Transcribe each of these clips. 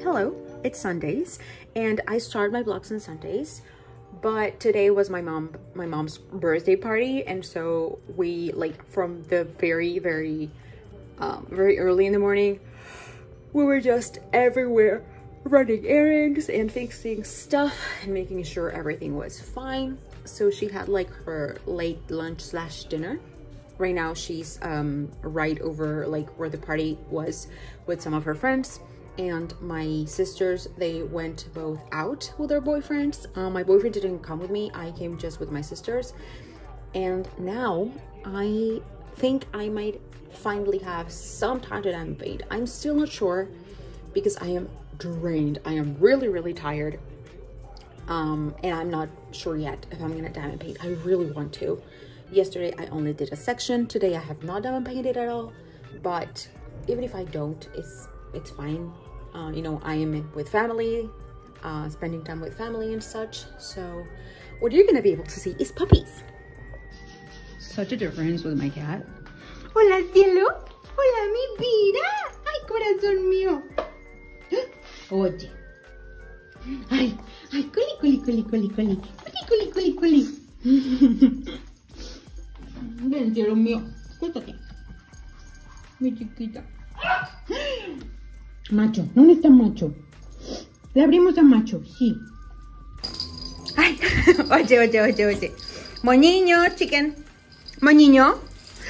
Hello, it's Sundays, and I start my vlogs on Sundays, but today was my mom's birthday party, and so we, like, from the very early in the morning, we were just everywhere running errands and fixing stuff and making sure everything was fine. So she had like her late lunch slash dinner. Right now she's right over like where the party was with some of her friends, and my sisters, they went both out with their boyfriends. My boyfriend didn't come with me, I came just with my sisters. And now I think I might finally have some time to diamond paint. I'm still not sure because I am drained. I am really tired, and I'm not sure yet if I'm gonna diamond paint. I really want to. Yesterday I only did a section. Today I have not diamond painted at all, but even if I don't, it's fine. You know, I am with family, spending time with family and such. So what you're gonna be able to see is puppies. Such a difference with my cat. Hola, cielo. Hola, mi vida. Ay, corazón mío. Oye. Ay, culi. Ven, cielo mío. Cuéntate. Mi chiquita. Macho, ¿dónde está Macho? Le abrimos a Macho, sí. Ay, oye. Moñiño, chicken. Moñiño.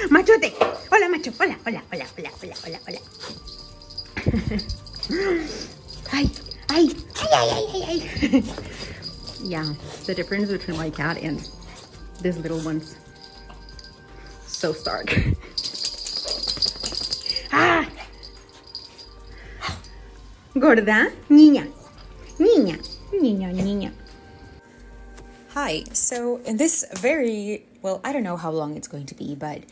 Machote. Hola, Macho. Hola. Ay. Yeah, the difference between my cat and this little one's so stark. Gorda, niña. Hi, so in this well, I don't know how long it's going to be, but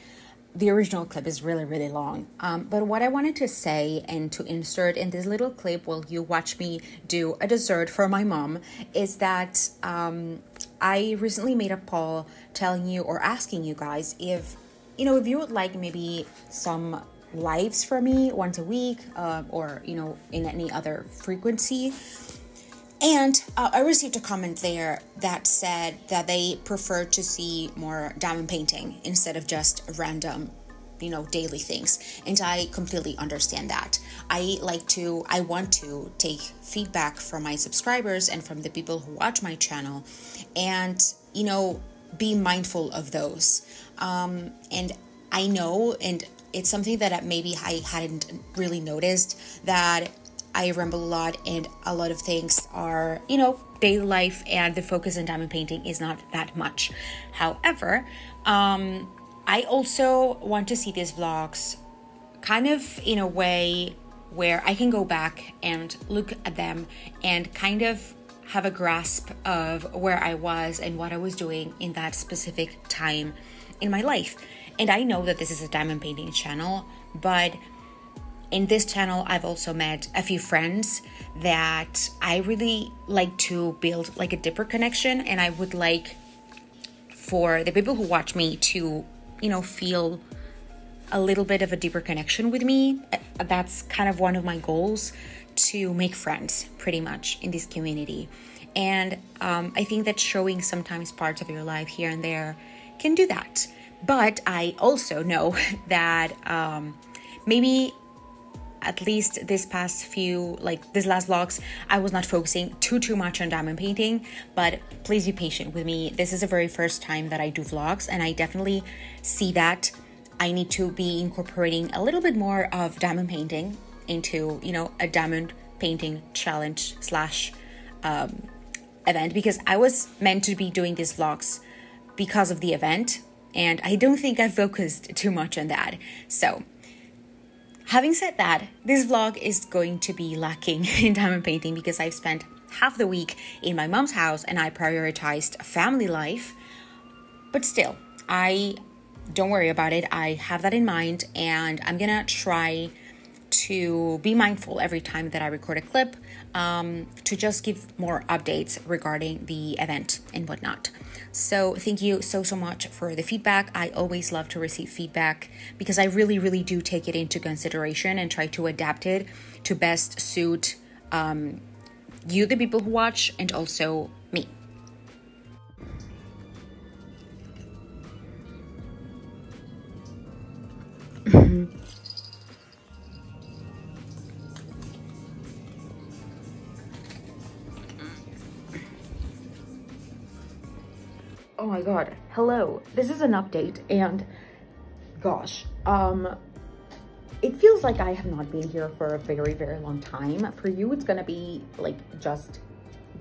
the original clip is really long. But what I wanted to say and to insert in this little clip while you watch me do a dessert for my mom is that I recently made a poll telling you or asking you guys if you would like maybe some lives from me once a week, or in any other frequency. And I received a comment there that said that they prefer to see more diamond painting instead of just random daily things, and I completely understand that. I want to take feedback from my subscribers and from the people who watch my channel, and be mindful of those. And I know, and it's something that maybe I hadn't really noticed, that I ramble a lot and a lot of things are, daily life, and the focus on diamond painting is not that much. However, I also want to see these vlogs kind of in a way where I can go back and look at them and kind of have a grasp of where I was and what I was doing in that specific time in my life. And I know that this is a diamond painting channel, but in this channel, I've also met a few friends that I really like to build like a deeper connection, and I would like for the people who watch me to, feel a little bit of a deeper connection with me. That's kind of one of my goals, to make friends pretty much in this community. And I think that showing sometimes parts of your life here and there can do that. But I also know that maybe at least this last vlogs, I was not focusing too much on diamond painting, but please be patient with me. This is the very first time that I do vlogs, and I definitely see that I need to be incorporating a little bit more of diamond painting into, a diamond painting challenge slash event, because I was meant to be doing these vlogs because of the event, and I don't think I focused too much on that. So having said that, this vlog is going to be lacking in diamond painting because I've spent half the week in my mom's house and I prioritized family life. But still, don't worry about it. I have that in mind, and I'm gonna try to be mindful every time that I record a clip, to just give more updates regarding the event and whatnot. So thank you so much for the feedback. I always love to receive feedback because I really do take it into consideration and try to adapt it to best suit you, the people who watch, and also me. Oh my god, hello, this is an update, and gosh, it feels like I have not been here for a very long time. For you, it's gonna be like just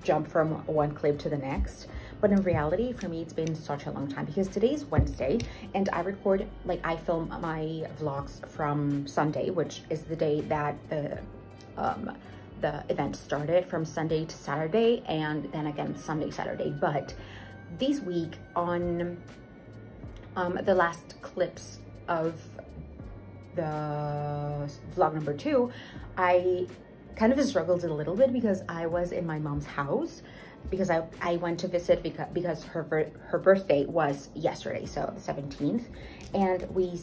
jump from one clip to the next, but in reality, for me, it's been such a long time because today's Wednesday, and I record, like, I film my vlogs from Sunday, which is the day that the event started, from Sunday to Saturday, and then again Sunday, Saturday. But this week, on the last clips of the vlog number 2, I kind of struggled a little bit because I was in my mom's house, because I went to visit because her birthday was yesterday, so the 17th, and we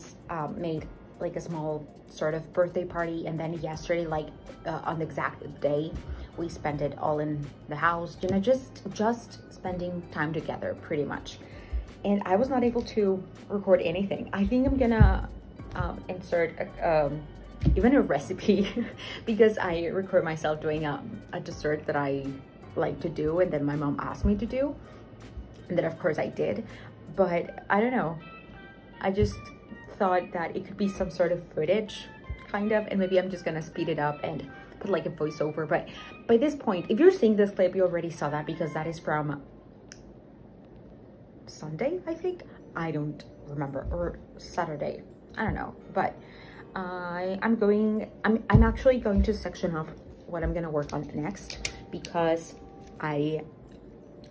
made like a small sort of birthday party, and then yesterday, like on the exact day, we spent it all in the house, you know, just spending time together pretty much. And I was not able to record anything. I think I'm gonna insert even a recipe because I record myself doing a dessert that I like to do, and then my mom asked me to do, and then of course I did. But I don't know, I just thought that it could be some sort of footage kind of, and maybe I'm just gonna speed it up and put like a voiceover. But by this point, if you're seeing this clip, you already saw that because that is from Sunday, I think, I don't remember, or Saturday, I don't know. But I'm actually going to section off what I'm gonna work on next, because I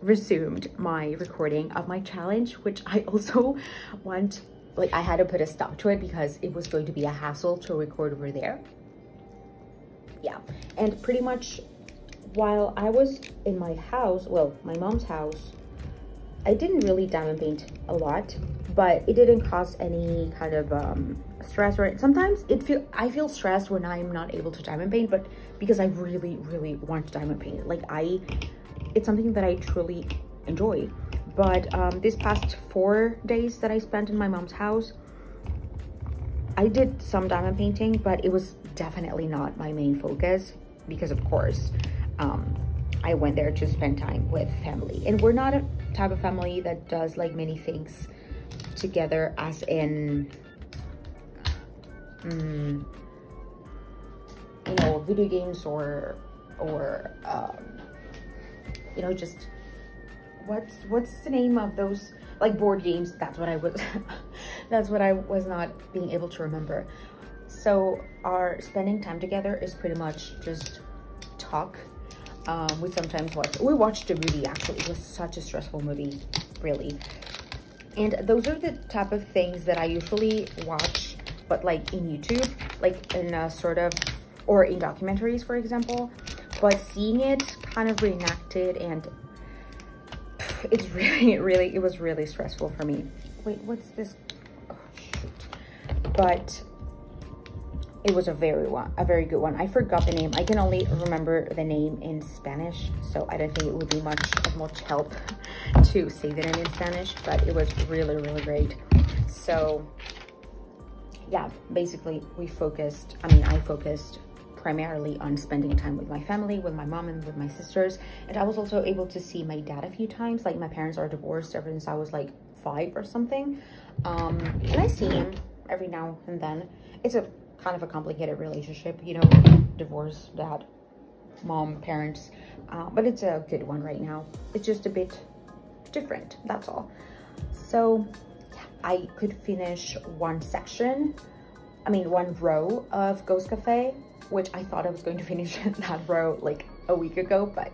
resumed my recording of my challenge, which I also want, like, I had to put a stop to it because it was going to be a hassle to record over there. Yeah, and pretty much while I was in my house, well, my mom's house, I didn't really diamond paint a lot, but it didn't cause any kind of stress. Or sometimes I feel stressed when I'm not able to diamond paint, but because I really want to diamond paint, like it's something that I truly enjoy. But this past 4 days that I spent in my mom's house, I did some diamond painting, but it was definitely not my main focus, because of course I went there to spend time with family, and we're not a type of family that does like many things together, as in you know, video games or you know, just what's the name of those, like, board games? That's what I was that's what I was not being able to remember. So our spending time together is pretty much just talk. We sometimes we watched a movie. Actually, it was such a stressful movie, really. And those are the type of things that I usually watch, but like in YouTube, like in a sort of, or in documentaries, for example. But seeing it kind of reenacted, and it's really, it was really stressful for me. Wait, what's this? Oh, shoot. But it was a very good one. I forgot the name. I can only remember the name in Spanish, so I don't think it would be much help to say the name in Spanish, but it was really great. So yeah, basically I focused primarily on spending time with my family, with my mom and with my sisters. And I was also able to see my dad a few times. Like, my parents are divorced ever since I was like 5 or something. And I see him every now and then. It's a kind of a complicated relationship, you know, divorce, dad, mom, parents, but it's a good one right now. It's just a bit different, that's all. So yeah, I could finish one row of Ghost Cafe, which I thought I was going to finish that row like a week ago, but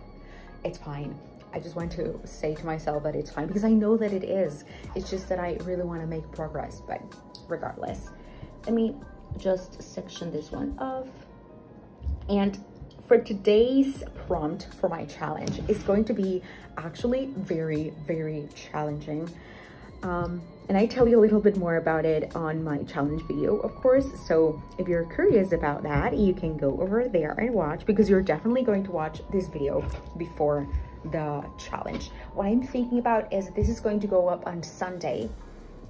it's fine. I just want to say to myself that it's fine, because I know that it is. It's just that I really want to make progress. But regardless, let me just section this one off. And for today's prompt for my challenge, is going to be actually very challenging. And I tell you a little bit more about it on my challenge video, of course. So if you're curious about that, you can go over there and watch, because you're definitely going to watch this video before the challenge. What I'm thinking about is this is going to go up on Sunday.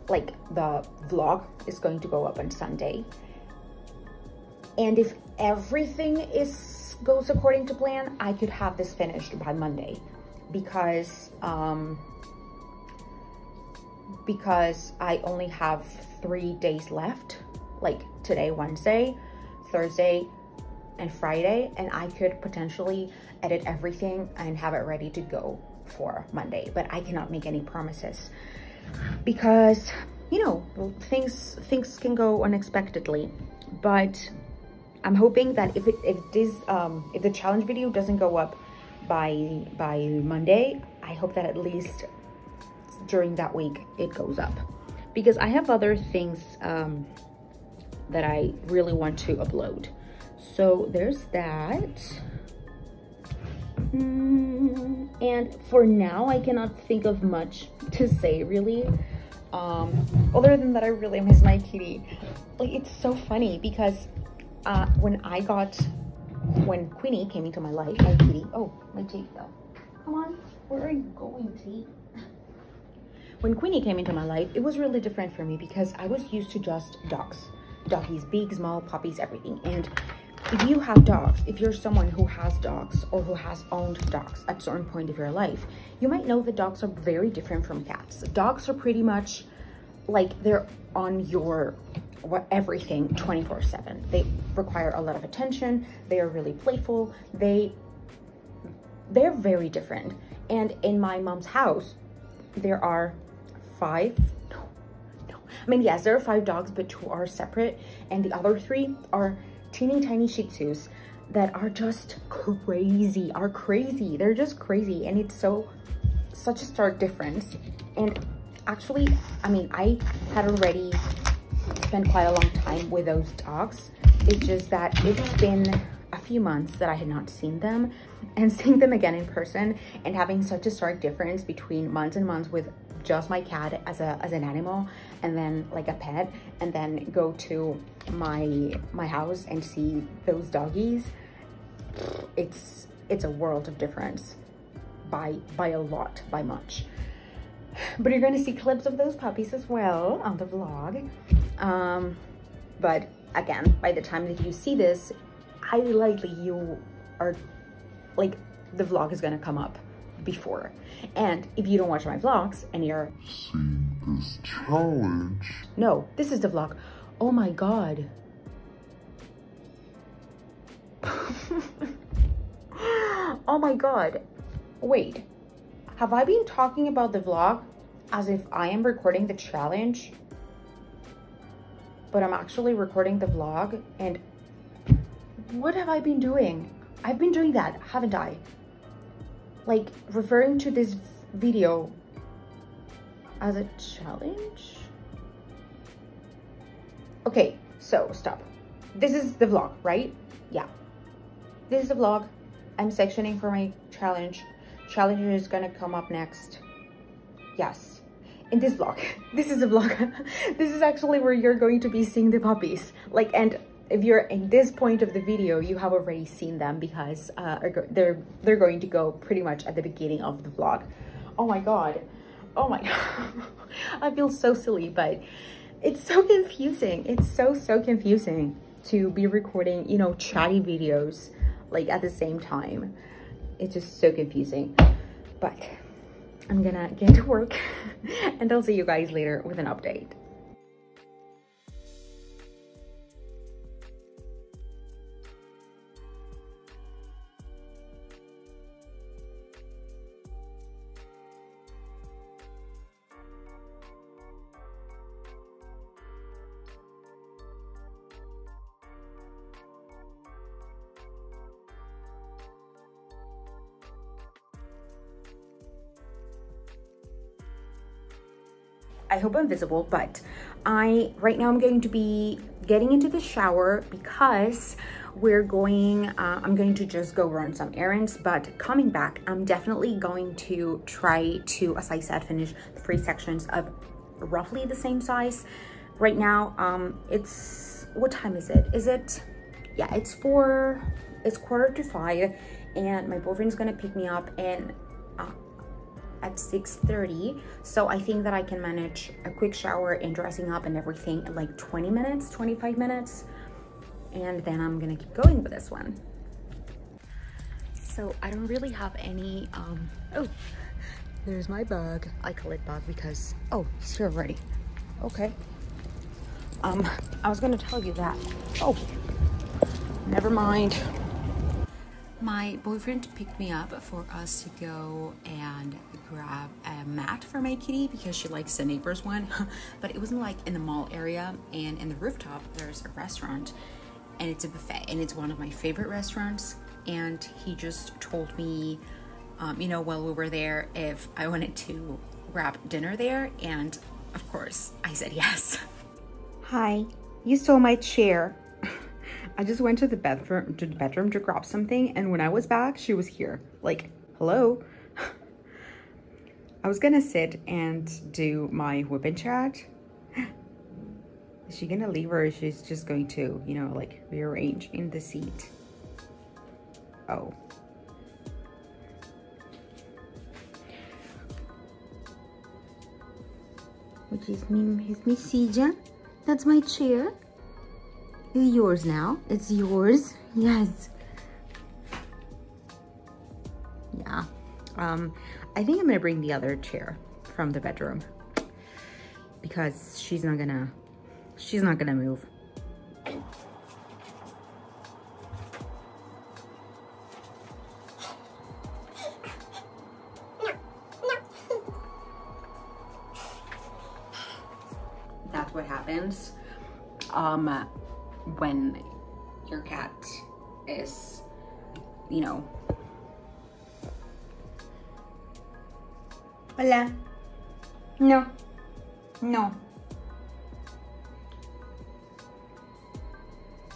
Like, the vlog is going to go up on Sunday. And if everything goes according to plan, I could have this finished by Monday, because I only have 3 days left, like today, Wednesday, Thursday, and Friday, and I could potentially edit everything and have it ready to go for Monday, but I cannot make any promises, because, you know, things can go unexpectedly. But I'm hoping that if the challenge video doesn't go up by Monday, I hope that at least during that week it goes up, because I have other things that I really want to upload. So there's that. And for now, I cannot think of much to say, really. Other than that, I really miss my kitty. Like, it's so funny because when Queenie came into my life, my kitty, oh, my tape fell. Come on, where are you going, tape? When Queenie came into my life, it was really different for me, because I was used to just dogs. Doggies, big, small, puppies, everything. And if you have dogs, if you're someone who has dogs or who has owned dogs at a certain point of your life, you might know that dogs are very different from cats. Dogs are pretty much like they're on your everything 24/7. They require a lot of attention. They are really playful. They're very different. And in my mom's house, there are yes, there are 5 dogs, but 2 are separate, and the other 3 are teeny tiny Shih Tzus that are just crazy. They're just crazy, and it's such a stark difference. And actually, I mean, I had already spent quite a long time with those dogs. It's just that it's been a few months that I had not seen them, and seeing them again in person and having such a stark difference between months and months with just my cat as an animal, and then like a pet, and then go to my house and see those doggies. It's a world of difference by a lot, by much. But you're going to see clips of those puppies as well on the vlog. But again, by the time that you see this, highly likely you are like, the vlog is going to come up before. And if you don't watch my vlogs and you're seeing this challenge, no, this is the vlog. Oh my god. Oh my god, wait, have I been talking about the vlog as if I am recording the challenge, but I'm actually recording the vlog? And what have I been doing? I've been doing that, haven't I? Like, referring to this video as a challenge? Okay, so stop. This is the vlog, right? Yeah. This is the vlog. I'm sectioning for my challenge. Challenge is gonna come up next. Yes. In this vlog. This is the vlog. This is actually where you're going to be seeing the puppies. Like, and if you're in this point of the video, you have already seen them, because they're going to go pretty much at the beginning of the vlog. Oh my god. Oh my god. I feel so silly, but it's so confusing. It's so confusing to be recording, you know, chatty videos like at the same time. It's just so confusing. But I'm gonna get to work and I'll see you guys later with an update. I hope I'm visible, but right now I'm going to be getting into the shower because I'm going to just go run some errands, but coming back, I'm definitely going to try to, as I said, finish the 3 sections of roughly the same size. Right now, it's, what time is it? Yeah, it's 4:45, and my boyfriend's gonna pick me up and at 6:30. So I think that I can manage a quick shower and dressing up and everything in like 20 minutes, 25 minutes. And then I'm gonna keep going with this one. So I don't really have any, oh, there's my bug. I call it bug because, oh, he's here already. Okay. I was gonna tell you that. Oh, never mind. My boyfriend picked me up for us to go and grab a mat for my kitty because she likes the neighbor's one. But it wasn't like in the mall area, and in the rooftop there's a restaurant and it's a buffet, and it's one of my favorite restaurants. And he just told me, you know, while we were there, if I wanted to grab dinner there, and of course I said yes. Hi, you stole my chair. I just went to the bedroom to grab something, and when I was back, she was here. Like, hello. I was gonna sit and do my WIP and chat. Is she gonna leave, or is she just going to, you know, like rearrange in the seat? Oh. Which is Miss Sija. That's my chair. It's yours now. It's yours. Yes. Yeah. I think I'm gonna bring the other chair from the bedroom because she's not gonna move. That's what happens when your cat is, you know. Hola. No. No.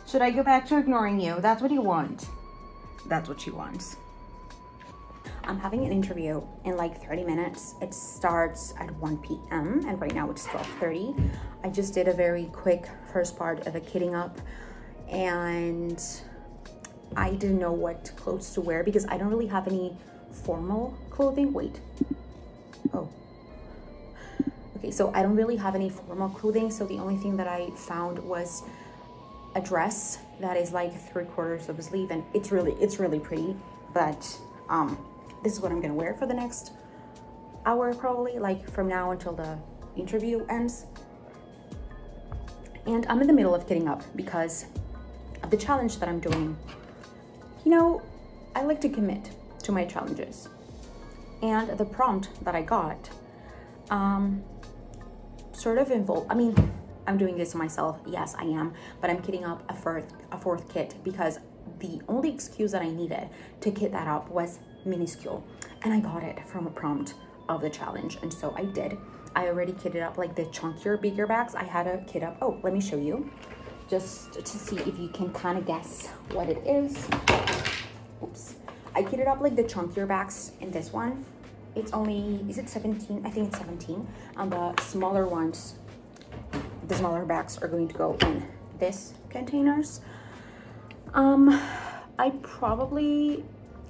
Should I go back to ignoring you? That's what you want. That's what she wants. I'm having an interview in like 30 minutes. It starts at 1 p.m. and right now it's 12:30. I just did a very quick first part of a kitting up, and I didn't know what clothes to wear because I don't really have any formal clothing. Wait. Oh. Okay, so I don't really have any formal clothing, so the only thing that I found was a dress that is like 3/4 of a sleeve, and it's really pretty, but this is what I'm gonna wear for the next hour, probably, like from now until the interview ends. And I'm in the middle of getting up because of the challenge that I'm doing. You know, I like to commit to my challenges, and the prompt that I got sort of involved, I mean, I'm doing this myself, yes I am, but I'm kitting up a fourth kit because the only excuse that I needed to kit that up was minuscule, and I got it from a prompt of the challenge, and so I did. I already kitted up like the chunkier, bigger bags. I had a kit up, oh, let me show you, just to see if you can kind of guess what it is. Oops. I kitted up like the chunkier bags in this one. It's only, is it 17? I think it's 17. And the smaller ones, the smaller bags are going to go in this containers. I probably,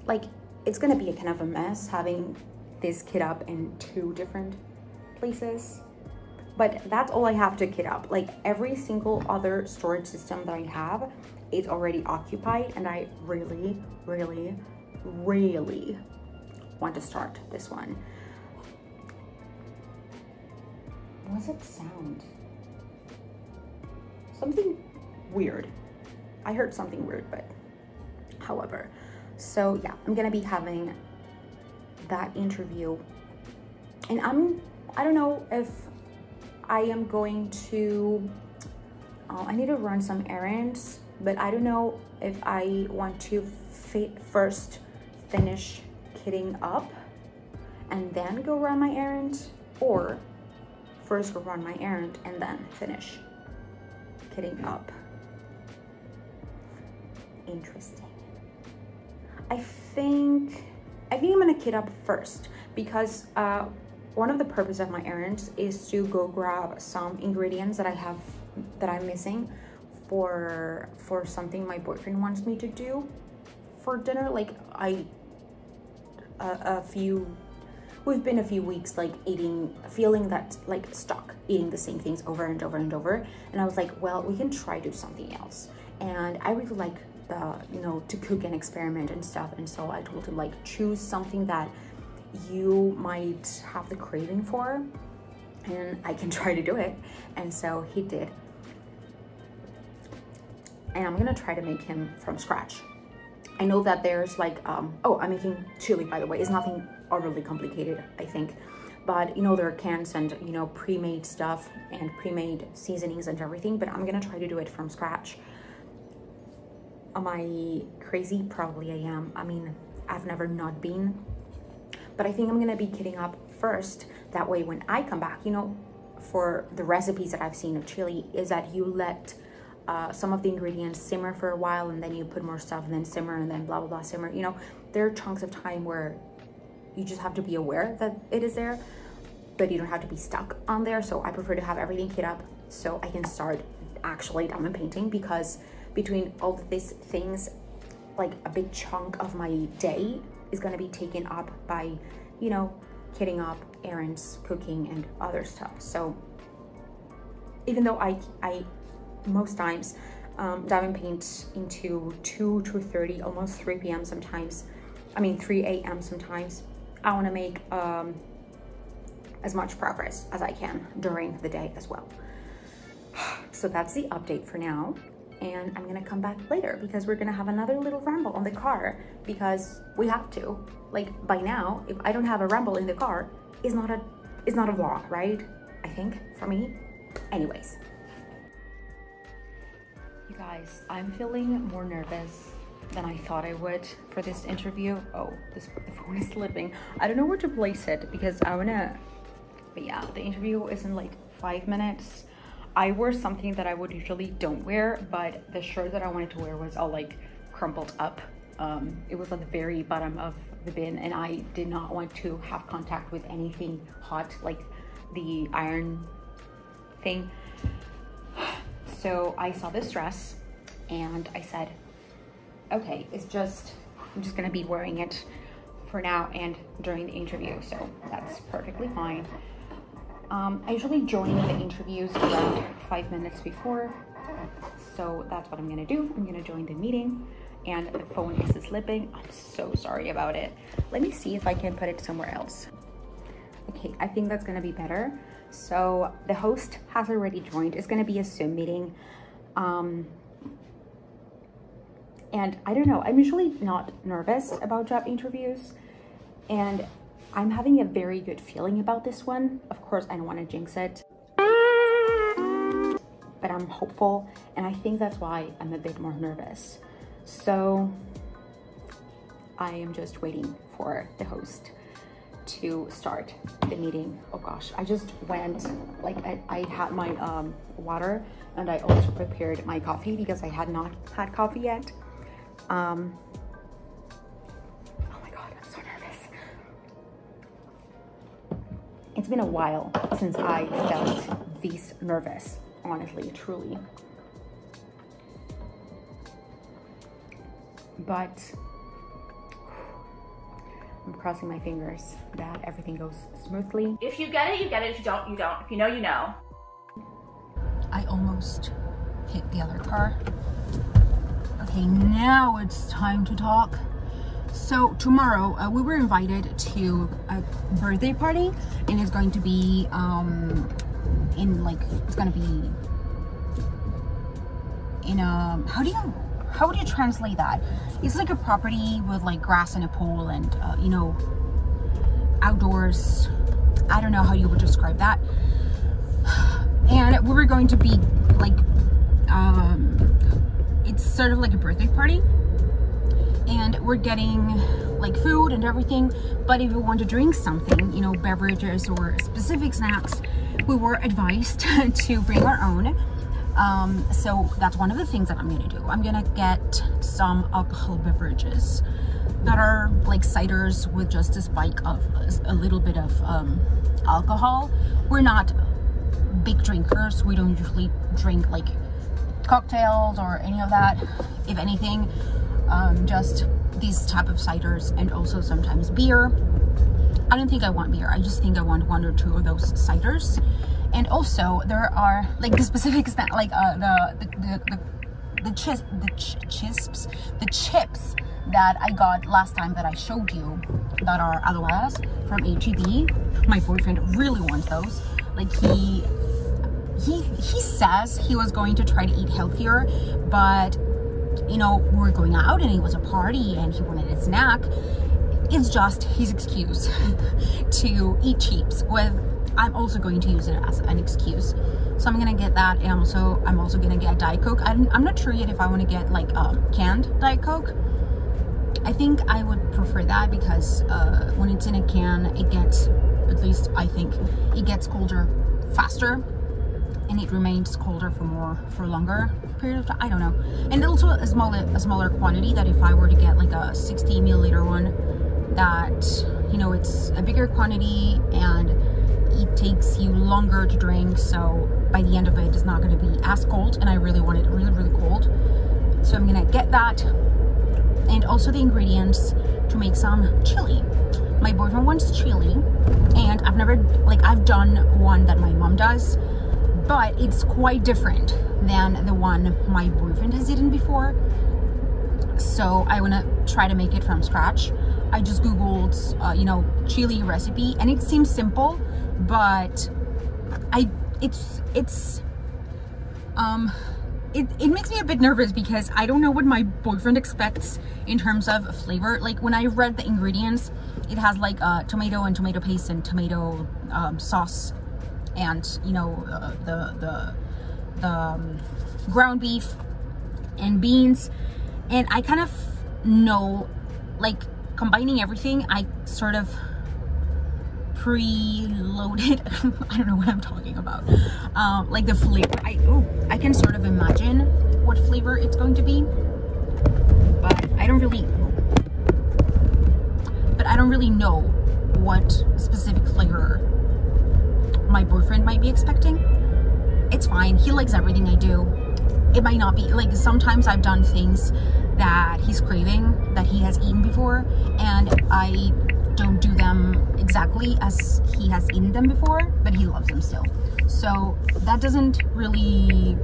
like, it's gonna be a kind of a mess having this kit up in 2 different places, but that's all I have to kit up. Like, every single other storage system that I have is already occupied, and I really want to start this one. What's it sound? Something weird. I heard something weird, but however, so yeah, I'm gonna be having that interview, and I don't know if I am going to, I need to run some errands, but I don't know if I want to first finish kitting up and then go run my errand, or first go run my errand and then finish kitting up. Interesting. I think I'm gonna kit up first because one of the purpose of my errands is to go grab some ingredients that I'm missing for something my boyfriend wants me to do for dinner. Like we've been a few weeks like feeling that like stuck eating the same things over and over and over, and I was like, well, we can try do something else. And I really like to cook and experiment and stuff, and so I told him, like, choose something that you might have the craving for and I can try to do it. And so he did, and I'm gonna try to make him from scratch. I know that there's like oh, I'm making chili, by the way. It's nothing overly complicated, I think, but there are cans and pre-made stuff and pre-made seasonings and everything, but I'm gonna try to do it from scratch. Am I crazy? Probably I am. I mean, I've never not been, but I think I'm gonna be kitting up first. That way when I come back, for the recipes that I've seen of chili is that you let some of the ingredients simmer for a while, and then you put more stuff and then simmer and then blah blah blah simmer. There are chunks of time where you just have to be aware that it is there, but you don't have to be stuck on there. So I prefer to have everything kit up so I can start actually diamond painting, because between all of these things, like a big chunk of my day is going to be taken up by kitting up, errands, cooking, and other stuff. So even though I most times diamond paint into 2:30, almost 3 p.m. sometimes, 3 a.m. sometimes, I want to make as much progress as I can during the day as well. So that's the update for now, and I'm gonna come back later because we're gonna have another little ramble on the car, because we have to. Like, by now, if I don't have a ramble in the car, it's not a vlog, right? I think, for me. Anyways, you guys, I'm feeling more nervous than I thought I would for this interview. Oh, the phone is slipping. I don't know where to place it because but yeah, the interview is in like 5 minutes. I wore something that I would usually don't wear, but the shirt that I wanted to wear was all like crumpled up. It was at the very bottom of the bin, and I did not want to have contact with anything hot, like the iron thing. So I saw this dress and I said, okay, I'm just gonna be wearing it for now and during the interview, so that's perfectly fine. I usually join the interviews around 5 minutes before, so that's what I'm gonna do. I'm gonna join the meeting, and the phone is slipping. I'm so sorry about it. Let me see if I can put it somewhere else. Okay, I think that's gonna be better. So the host has already joined. It's gonna be a Zoom meeting. And I don't know, I'm usually not nervous about job interviews, and I'm having a very good feeling about this one. Of course, I don't want to jinx it, but I'm hopeful, and I think that's why I'm a bit more nervous. So I am just waiting for the host to start the meeting. Oh gosh, I just went, like, I had my water, and I also prepared my coffee because I had not had coffee yet. Oh my god, I'm so nervous. It's been a while since I felt this nervous, honestly, truly. But I'm crossing my fingers that everything goes smoothly. If you get it, you get it. If you don't, you don't. If you know, you know. I almost hit the other car. Okay, now it's time to talk. So tomorrow we were invited to a birthday party, and it's going to be it's gonna be in a, how would you translate that? It's like a property with like grass and a pool and outdoors. I don't know how you would describe that. And we were going to be like it's sort of like a birthday party, and we're getting like food and everything, but if you want to drink something, beverages or specific snacks, we were advised to bring our own. So that's one of the things that I'm gonna do. I'm gonna get some alcohol beverages. that are like ciders with just a spike of a little bit of alcohol. We're not big drinkers. We don't usually drink like cocktails or any of that. If anything, just these type of ciders, and also sometimes beer. I don't think I want beer. I just think I want 1 or 2 of those ciders. And also there are like the specific like the chips that I got last time that I showed you, that are adoras from HEB. My boyfriend really wants those. Like he says he was going to try to eat healthier, but you know, we were going out and it was a party and he wanted a snack. It's just his excuse to eat chips. With, I'm also going to use it as an excuse. So I'm gonna get that, and I'm also gonna get Diet Coke. I'm not sure yet if I want to get like canned Diet Coke. I think I would prefer that because when it's in a can, it gets, at least I think, it gets colder faster, and it remains colder for longer period of time. I don't know. And also a smaller quantity, that if I were to get like a 60 milliliter one, that, you know, it's a bigger quantity and it takes you longer to drink, so by the end of it, it's not going to be as cold, and I really want it really, really cold. So I'm gonna get that, and also the ingredients to make some chili. My boyfriend wants chili, and I've never, like, I've done one that my mom does, but it's quite different than the one my boyfriend has eaten before. So I want to try to make it from scratch. I just googled you know, chili recipe, and it seems simple, but it makes me a bit nervous because I don't know what my boyfriend expects in terms of flavor. Like, when I read the ingredients, it has like tomato and tomato paste and tomato sauce, and you know, the ground beef and beans, and I kind of know, like, combining everything, I sort of preloaded. I don't know what I'm talking about. Like the flavor, I can sort of imagine what flavor it's going to be, but I don't really know what specific flavor my boyfriend might be expecting. It's fine. He likes everything I do. It might not be, like, sometimes I've done things that he's craving, that he has eaten before, and I don't do them exactly as he has eaten them before, but he loves them still. So that doesn't really,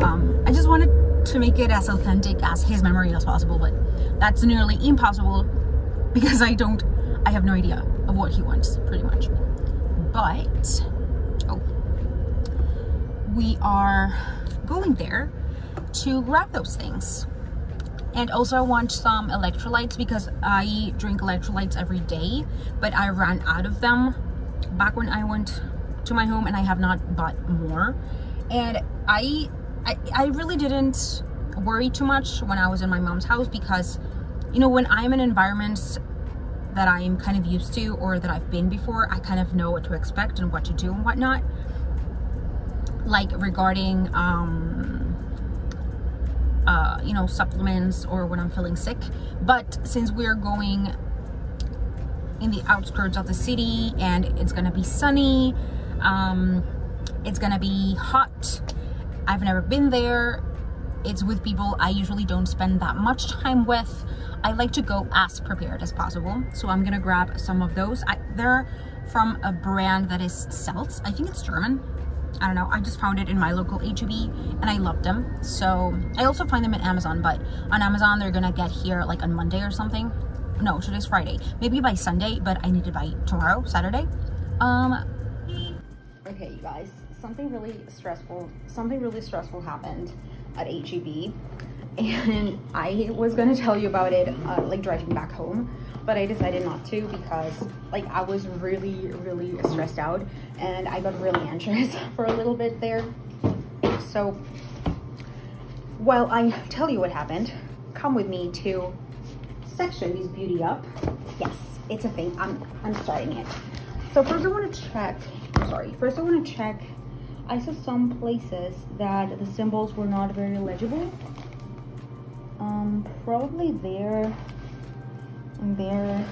I just wanted to make it as authentic as his memory as possible, but that's nearly impossible because I have no idea of what he wants, pretty much. But, we are going there to grab those things. And also I want some electrolytes because I drink electrolytes every day, but I ran out of them back when I went to my home, and I have not bought more. And I really didn't worry too much when I was in my mom's house because, you know, when I'm in environments that I'm kind of used to or that I've been before, I kind of know what to expect and what to do and whatnot. Like regarding you know, supplements or when I'm feeling sick. But since we're going in the outskirts of the city and it's gonna be sunny, it's gonna be hot, I've never been there, it's with people I usually don't spend that much time with, I like to go as prepared as possible. So I'm gonna grab some of those. They're from a brand that is Seltz. I think it's German. I don't know, I just found it in my local HEB and I loved them. So I also find them at Amazon, but on Amazon they're gonna get here like on Monday or something. No, today's Friday, maybe by Sunday, but I need to buy tomorrow, Saturday. Okay, you guys, something really stressful happened at HEB, and I was gonna tell you about it like driving back home, but I decided not to because, like, I was really stressed out and I got really anxious for a little bit there. So while I tell you what happened, come with me to section these beauty up. Yes, it's a thing. I'm starting it. So first I want to check, I saw some places that the symbols were not very legible. Probably there And there,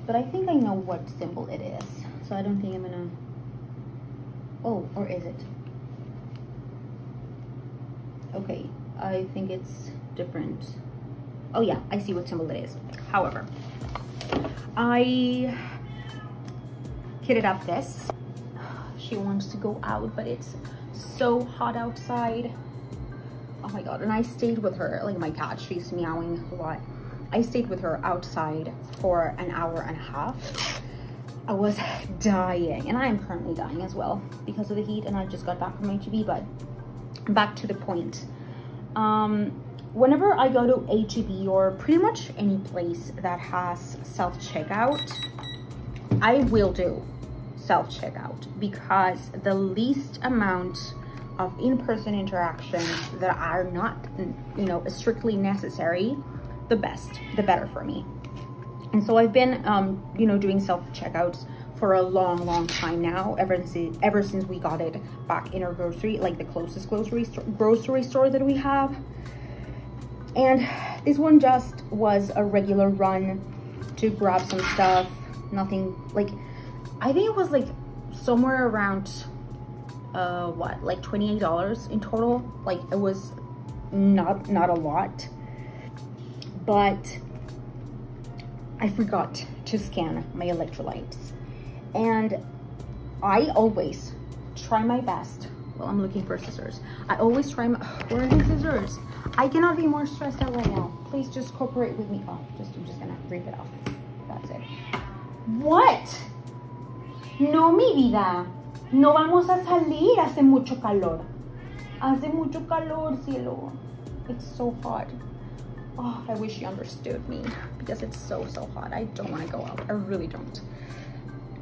but I think I know what symbol it is, so I don't think I'm gonna, oh, or is it? Okay, I think it's different. Oh yeah, I see what symbol it is. However, I kitted up this. She wants to go out, but it's so hot outside. Oh my God, and I stayed with her, like my cat, she's meowing a lot. I stayed with her outside for an hour and a half. I was dying, and I am currently dying as well because of the heat, and I just got back from HEB, but back to the point. Whenever I go to HEB or pretty much any place that has self-checkout, I will do self-checkout because the least amount of in-person interactions that are not, you know, strictly necessary, the better for me. And so I've been, you know, doing self-checkouts for a long time now, ever since we got it back in our grocery, like the closest grocery store that we have. And this one just was a regular run to grab some stuff. Nothing, like, I think it was like somewhere around, what, like $28 in total. Like, it was not a lot, but I forgot to scan my electrolytes. And I always try my best. Well, I'm looking for scissors. I always try my, where are the scissors? I cannot be more stressed out right now. Please just cooperate with me. Oh, I'm just gonna rip it off. That's it. What? No, mi vida. No vamos a salir. Hace mucho calor. Hace mucho calor, cielo. It's so hot. Oh, I wish you understood me because it's so hot. I don't want to go out. I really don't.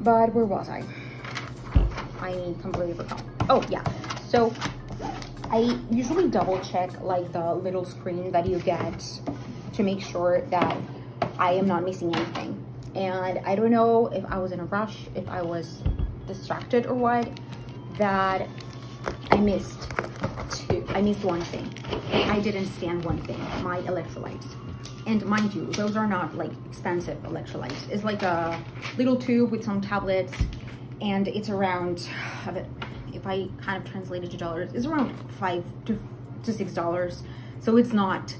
But where was I? I completely forgot. Oh, yeah. So I usually double check like the little screen that you get to make sure that I am not missing anything. And I don't know if I was in a rush, if I was distracted or what, that I missed one thing. I didn't scan one thing, my electrolytes. And mind you, those are not like expensive electrolytes. It's like a little tube with some tablets, and it's around, if I kind of translate it to dollars, it's around $5 to $6. So it's not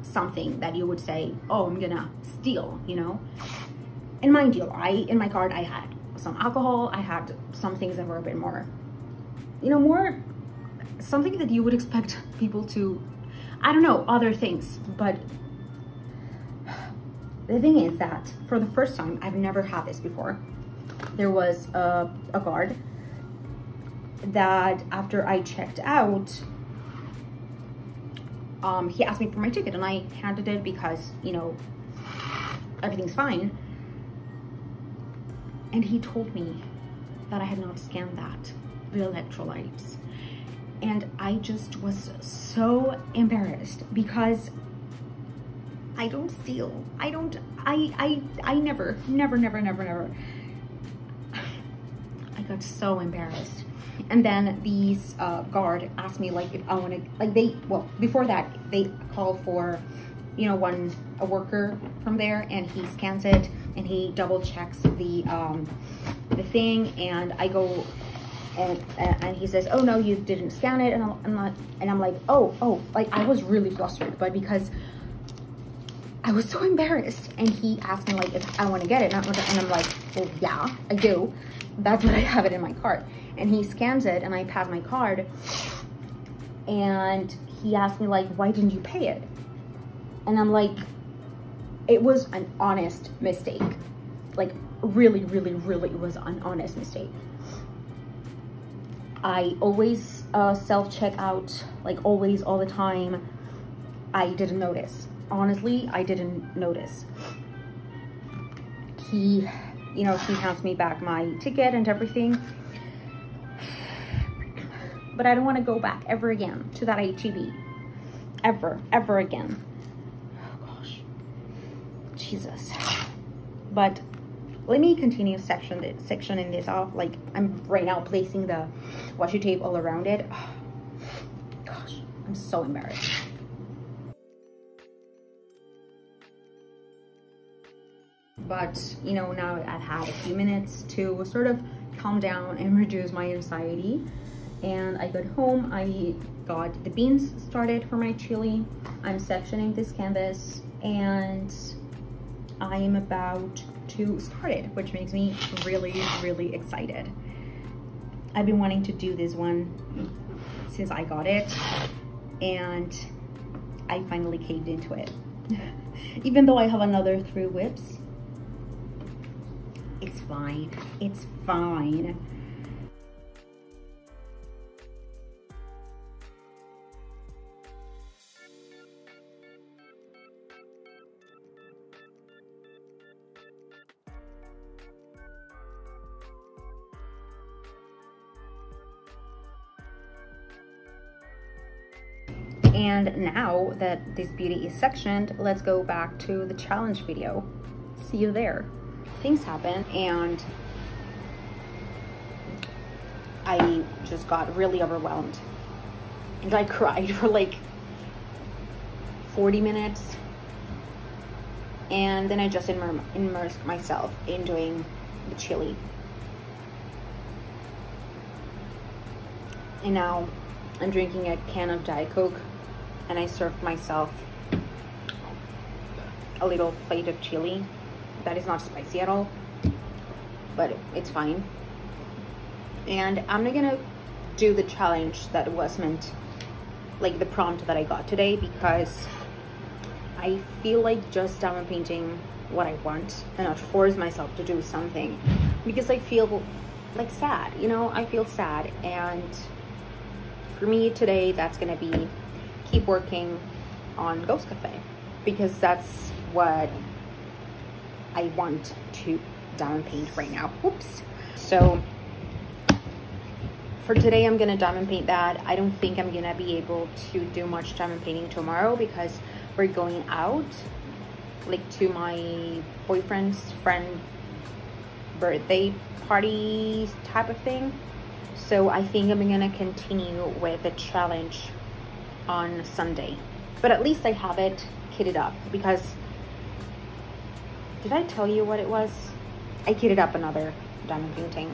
something that you would say, oh, I'm gonna steal, you know? And mind you, in my cart, I had some alcohol, I had some things that were a bit more, you know, more something that you would expect people to, I don't know, other things. But the thing is that for the first time, I've never had this before. There was a guard that after I checked out, he asked me for my ticket, and I handed it because, you know, everything's fine. And he told me that I had not scanned the electrolytes. And I just was so embarrassed because I don't steal. I never. I got so embarrassed. And then these guard asked me like if I want to, like before that they called for, you know, a worker from there, and he scans it and he double checks the thing, and I go and he says, oh no, you didn't scan it, and I'm like, oh, like I was really flustered, but because I was so embarrassed. And he asked me like if I want to get it, and I'm like, well, yeah, I do. That's what I have it in my cart. And he scans it, and I pass my card, and he asked me like, why didn't you pay it? And I'm like, it was an honest mistake. Like really it was an honest mistake. I always self-check out, like always, all the time. I didn't notice. Honestly, I didn't notice. He, you know, he hands me back my ticket and everything. But I don't want to go back ever again to that HEB. Ever again. Oh gosh. Jesus. But let me continue sectioning this off. Like I'm right now placing the washi tape all around it. Oh, gosh, I'm so embarrassed. but you know, now I've had a few minutes to sort of calm down and reduce my anxiety. And I got home, I got the beans started for my chili. I'm sectioning this canvas and I am about to start it, which makes me really, really excited. I've been wanting to do this one since I got it, and I finally caved into it. Even though I have another 3 WIPs, it's fine, it's fine. And now that this beauty is sectioned, let's go back to the challenge video. See you there. Things happen and I just got really overwhelmed. And I cried for like 40 minutes. And then I just immersed myself in doing the chili. And now I'm drinking a can of Diet Coke. And I served myself a little plate of chili that is not spicy at all, but it's fine. And I'm not gonna do the challenge that was meant, like the prompt that I got today, because I feel like just diamond painting what I want and not force myself to do something, because I feel like sad, you know, I feel sad. And for me today, that's gonna be keep working on Ghost Cafe, because that's what I want to diamond paint right now. Whoops. So for today, I'm gonna diamond paint that. I don't think I'm gonna be able to do much diamond painting tomorrow because we're going out, like to my boyfriend's friend birthday party type of thing. So I think I'm gonna continue with the challenge on Sunday, but at least I have it kitted up, because did I tell you what it was? I kitted up another diamond painting.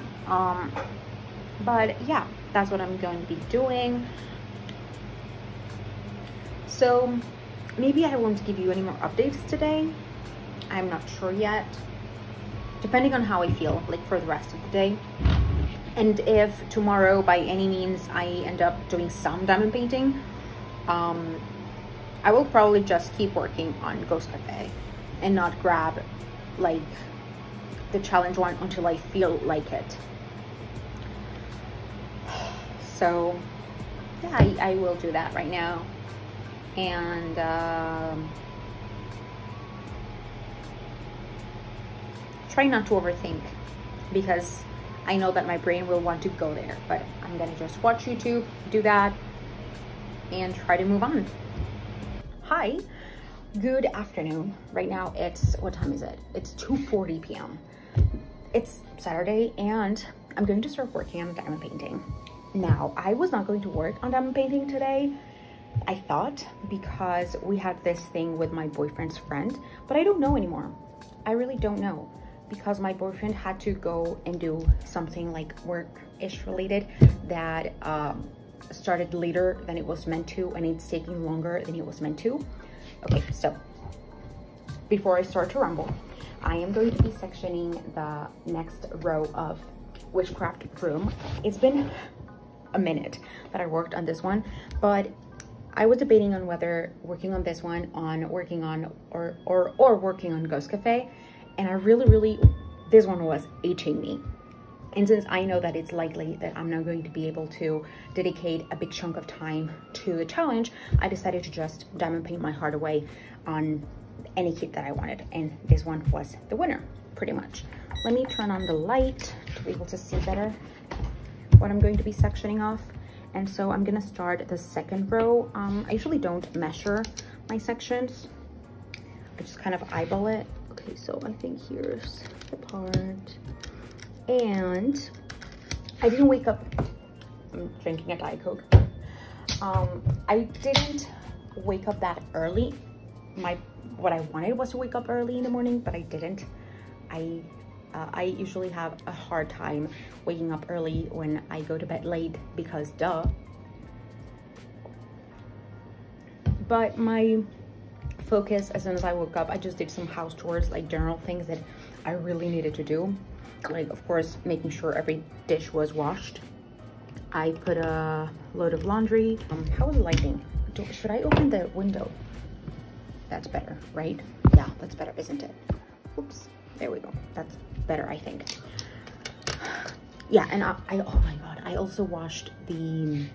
But yeah, that's what I'm going to be doing. So maybe I won't give you any more updates today. I'm not sure yet, depending on how I feel like for the rest of the day. And if tomorrow by any means I end up doing some diamond painting, I will probably just keep working on Ghost Cafe and not grab like the challenge one until I feel like it. So yeah, I will do that right now. And try not to overthink, because I know that my brain will want to go there, but I'm gonna just watch YouTube, do that, and try to move on. Hi, good afternoon. Right now it's, what time is it? It's 2:40 p.m. It's Saturday and I'm going to start working on diamond painting. Now, I was not going to work on diamond painting today, I thought, because we had this thing with my boyfriend's friend, but I don't know anymore. I really don't know, because my boyfriend had to go and do something like work-ish related that started later than it was meant to, and it's taking longer than it was meant to. Okay, so before I start to rumble, I am going to be sectioning the next row of Witchcraft Room. It's been a minute that I worked on this one, but I was debating on whether working on this one, working on Ghost Cafe, and I really, this one was itching me. And since I know that it's likely that I'm not going to be able to dedicate a big chunk of time to the challenge, I decided to just diamond paint my heart away on any kit that I wanted. And this one was the winner, pretty much. Let me turn on the light to be able to see better what I'm going to be sectioning off. And so I'm gonna start the second row. I usually don't measure my sections. I just kind of eyeball it. Okay, so I think here's the part. And I didn't wake up, I'm drinking a Diet Coke. I didn't wake up that early. What I wanted was to wake up early in the morning, but I didn't. I usually have a hard time waking up early when I go to bed late because duh. But my focus, as soon as I woke up, I just did some house chores, like general things that I really needed to do. Like, of course, making sure every dish was washed. I put a load of laundry. How is the lighting? Should I open the window? That's better, right? Yeah, that's better, isn't it? Oops, there we go. That's better, I think. Yeah, and I oh my god, I also washed the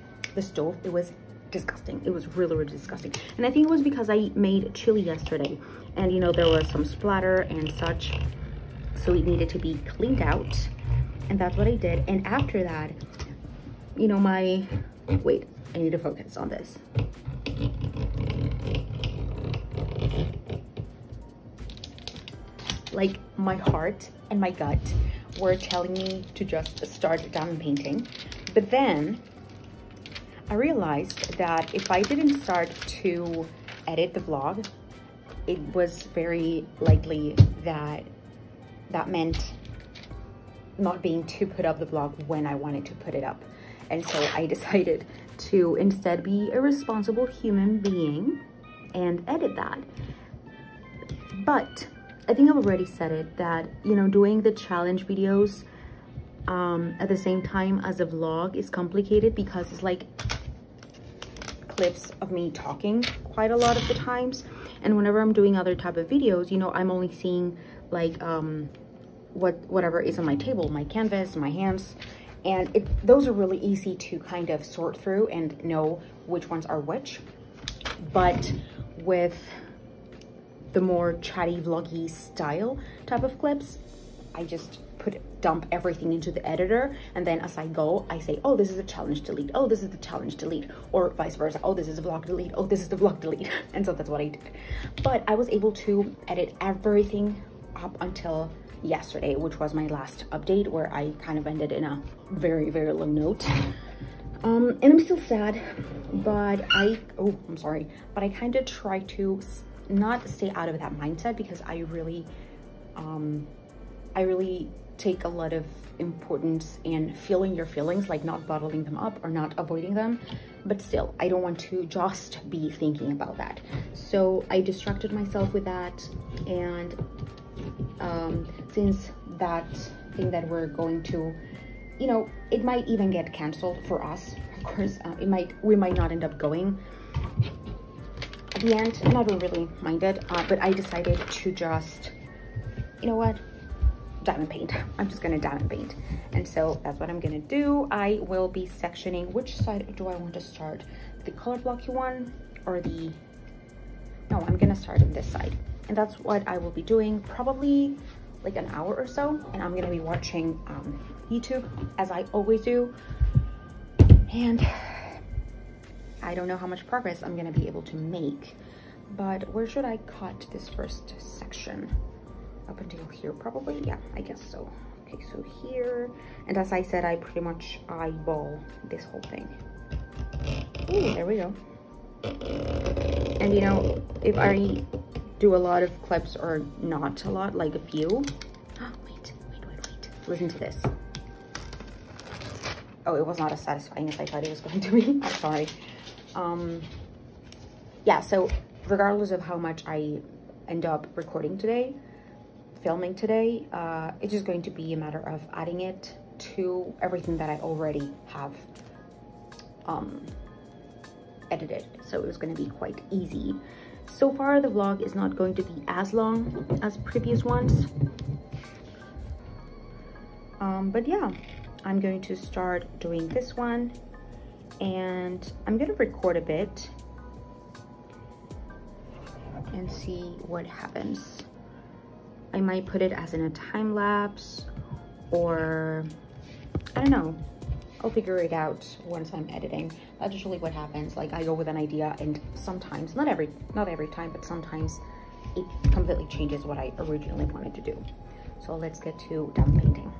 stove. It was disgusting. It was really, really disgusting. And I think it was because I made chili yesterday, and you know, there was some splatter and such, so it needed to be cleaned out, and that's what I did. And after that, you know, wait, I need to focus on this. Like, my heart and my gut were telling me to just start diamond painting, but then I realized that if I didn't start to edit the vlog, it was very likely that that meant not being to put up the vlog when I wanted to put it up. And so I decided to instead be a responsible human being and edit that. But I think I've already said it, that, you know, doing the challenge videos at the same time as a vlog is complicated because it's like clips of me talking quite a lot of the times. And whenever I'm doing other type of videos, you know, I'm only seeing like whatever is on my table, my canvas, my hands, and those are really easy to kind of sort through and know which ones are which. But with the more chatty vloggy style type of clips, I just dump everything into the editor, and then as I go, I say, oh, this is a challenge delete, oh, this is the challenge delete, or vice versa, oh, this is a vlog delete, oh, this is the vlog delete. And so that's what I did. But I was able to edit everything up until yesterday, which was my last update, where I kind of ended in a very, very low note. And I'm still sad, but I'm sorry, but I kind of try to not stay out of that mindset, because I really take a lot of importance in feeling your feelings, like not bottling them up or not avoiding them. But still, I don't want to just be thinking about that. So I distracted myself with that. And since that thing that we're going to, you know, it might even get canceled for us. Of course, we might not end up going at the end, and I don't really mind it. But I decided to just, you know what, diamond paint. I'm just gonna diamond paint. And so that's what I'm gonna do. I will be sectioning. Which side do I want to start? The color blocky one or the, no, I'm gonna start on this side. And that's what I will be doing, probably like an hour or so. And I'm gonna be watching YouTube, as I always do. And I don't know how much progress I'm gonna be able to make, but where should I cut this first section? Up until here, probably. Yeah, I guess so. Okay, so here, and as I said, I pretty much eyeball this whole thing. Ooh, there we go. And you know, if I do a lot of clips or not a lot, like a few. Wait. Listen to this. Oh, it was not as satisfying as I thought it was going to be. I'm sorry. Yeah, so regardless of how much I end up recording today, filming today, it's just going to be a matter of adding it to everything that I already have edited. So it was going to be quite easy. So far, the vlog is not going to be as long as previous ones. But yeah, I'm going to start doing this one, and I'm going to record a bit and see what happens. I might put it as in a time lapse, or I don't know. I'll figure it out once I'm editing. That's usually what happens. Like, I go with an idea, and sometimes, not every time, but sometimes it completely changes what I originally wanted to do. So let's get to diamond painting.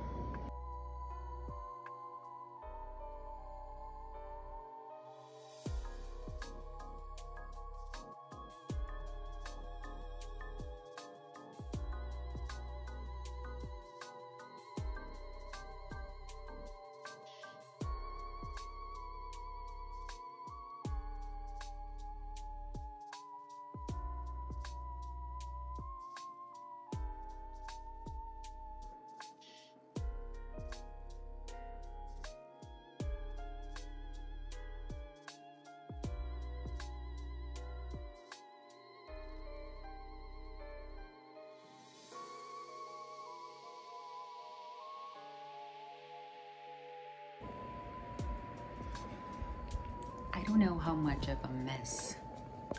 don't know how much of a mess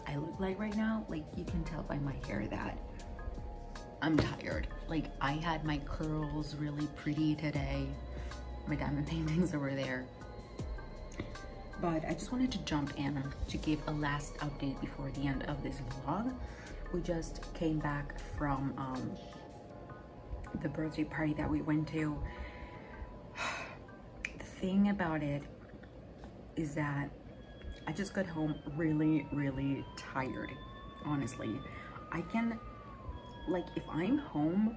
I look like right now. Like, you can tell by my hair that I'm tired. Like, I had my curls really pretty today. My diamond paintings over there. But I just wanted to jump in to give a last update before the end of this vlog. We just came back from the birthday party that we went to. The thing about it is that I just got home really, really tired, honestly. I can, like, if I'm home,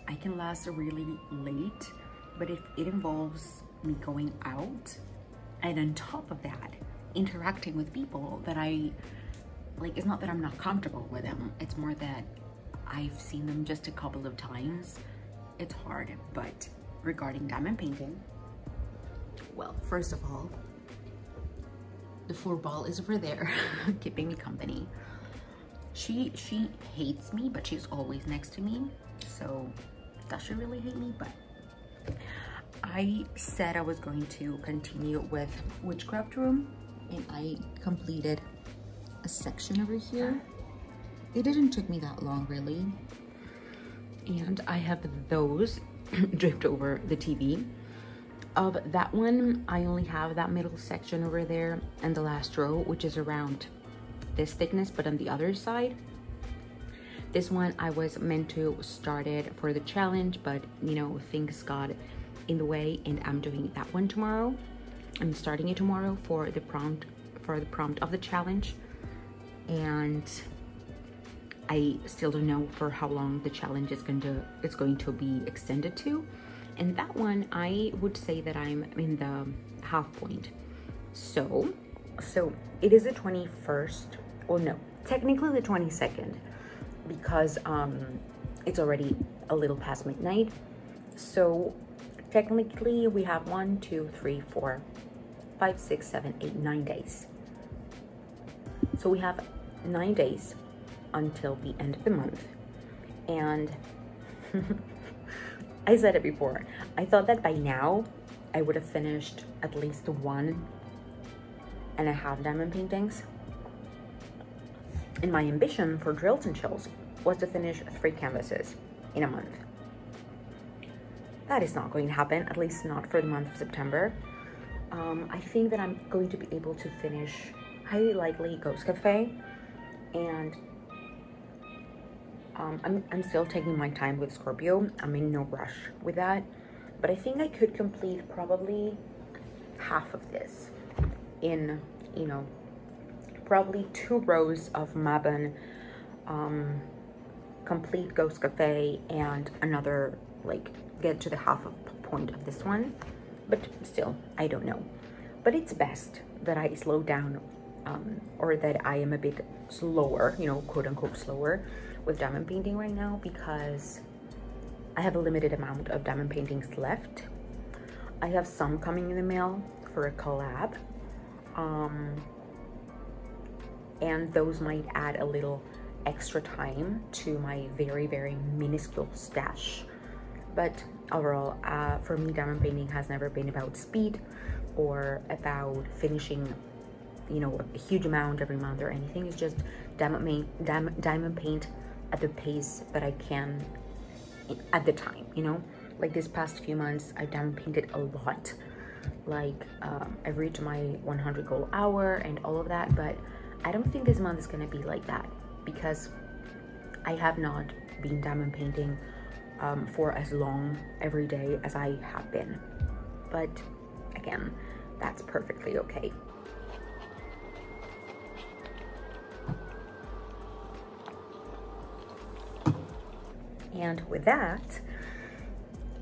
I can last really late, but if it involves me going out, and on top of that, interacting with people that I, like, it's not that I'm not comfortable with them, it's more that I've seen them just a couple of times. It's hard. But regarding diamond painting, well, first of all, the floor ball is over there keeping me company. She hates me, but she's always next to me. So does she really hate me? But I said I was going to continue with witchcraft room, and I completed a section over here. It didn't take me that long, really. And I have those draped over the TV. Of that one, I only have that middle section over there and the last row, which is around this thickness, but on the other side. This one I was meant to start it for the challenge, but you know, things got in the way, and I'm doing that one tomorrow. I'm starting it tomorrow for the prompt of the challenge, and I still don't know for how long the challenge is going to be extended to. And that one, I would say that I'm in the half point. So it is the 21st. Well, no, technically the 22nd, because it's already a little past midnight. So technically we have 1, 2, 3, 4, 5, 6, 7, 8, 9 days. So we have 9 days until the end of the month. And I said it before, I thought that by now I would have finished at least 1.5 diamond paintings. And my ambition for Drills and Chills was to finish 3 canvases in a month. That is not going to happen, at least not for the month of September. I think that I'm going to be able to finish, highly likely, Ghost Cafe, and I'm still taking my time with Scorpio. I'm in no rush with that, but I think I could complete probably half of this in, you know, probably 2 rows of Mabon, complete Ghost Cafe, and another, like, get to the half point of this one. But still, I don't know. But it's best that I slow down, or that I am a bit slower, you know, quote unquote slower, with diamond painting right now, because I have a limited amount of diamond paintings left. I have some coming in the mail for a collab, and those might add a little extra time to my very, very minuscule stash. But overall, for me, diamond painting has never been about speed or about finishing, you know, a huge amount every month or anything. It's just diamond paint at the pace that I can at the time, you know. Like this past few months, I've diamond painted a lot. Like I reached my 100 goal hour and all of that, but I don't think this month is gonna be like that, because I have not been diamond painting for as long every day as I have been. But again, that's perfectly okay. And with that,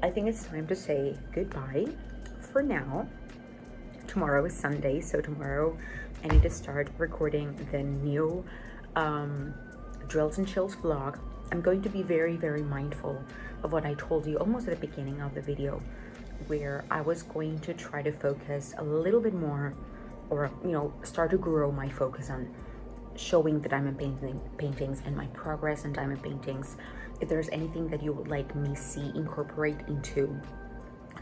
I think it's time to say goodbye for now. Tomorrow is Sunday, so tomorrow I need to start recording the new Drills and Chills vlog. I'm going to be very, very mindful of what I told you almost at the beginning of the video, where I was going to try to focus a little bit more, or, you know, start to grow my focus on showing the diamond paintings and my progress in diamond paintings. If there's anything that you would like me see incorporate into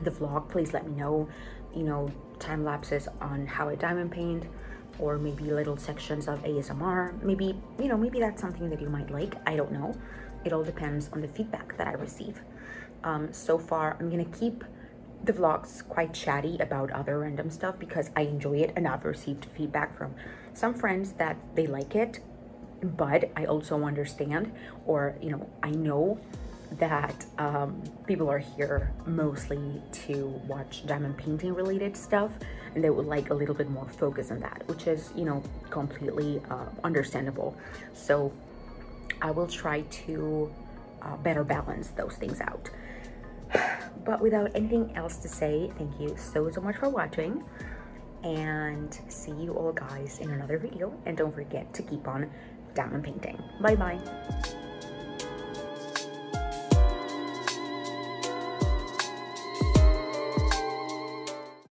the vlog, please let me know. You know, time lapses on how I diamond paint, or maybe little sections of ASMR. Maybe, you know, maybe that's something that you might like. I don't know. It all depends on the feedback that I receive. So far, I'm gonna keep the vlogs quite chatty about other random stuff because I enjoy it, and I've received feedback from some friends that they like it, but I also understand, or, you know, I know that people are here mostly to watch diamond painting related stuff, and they would like a little bit more focus on that, which is, you know, completely understandable. So I will try to better balance those things out. But without anything else to say, thank you so much for watching, and see you all guys in another video. And don't forget to keep on diamond painting. Bye bye.